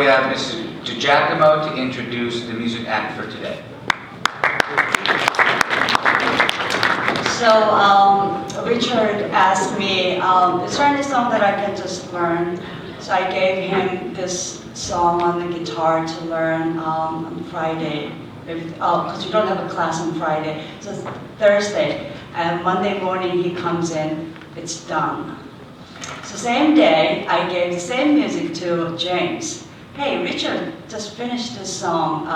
we have Mrs. DiGiacomo to introduce the music act for today. So Richard asked me, is there any song that I can just learn? So I gave him this song on the guitar to learn on Friday. Because we don't have a class on Friday. So it's Thursday. And Monday morning he comes in, it's done. So same day, I gave the same music to James. Hey, Richard just finished this song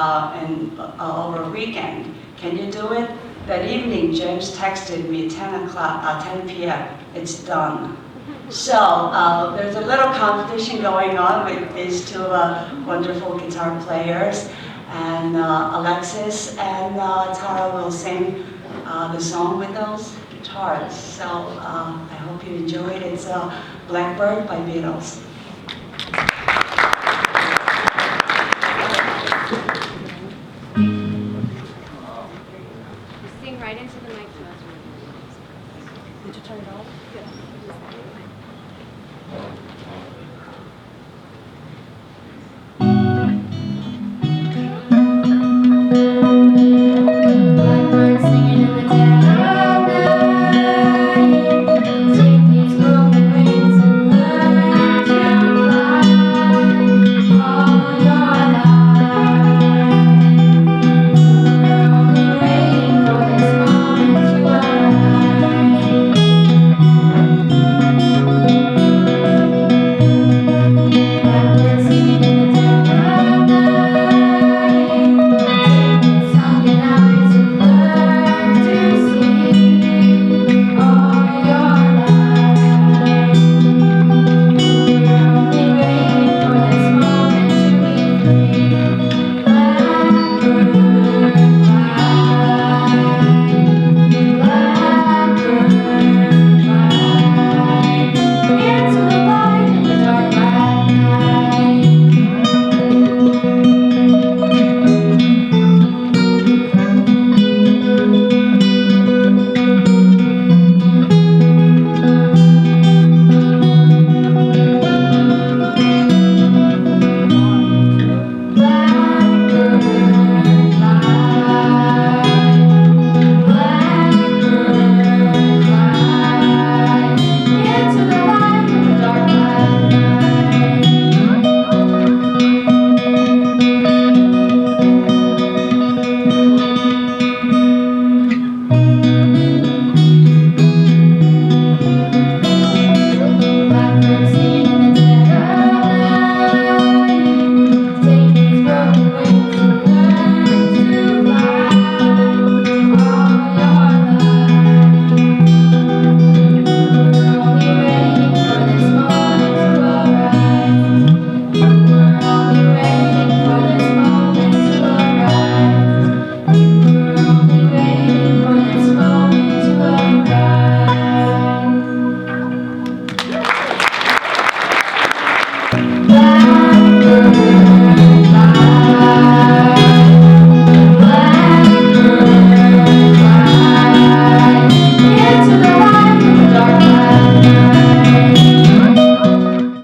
over a weekend. Can you do it? That evening, James texted me 10 p.m. It's done. So there's a little competition going on with these two wonderful guitar players. And Alexis and Tara will sing the song with those guitars. So I hope you enjoy it. It's Blackbird by Beatles.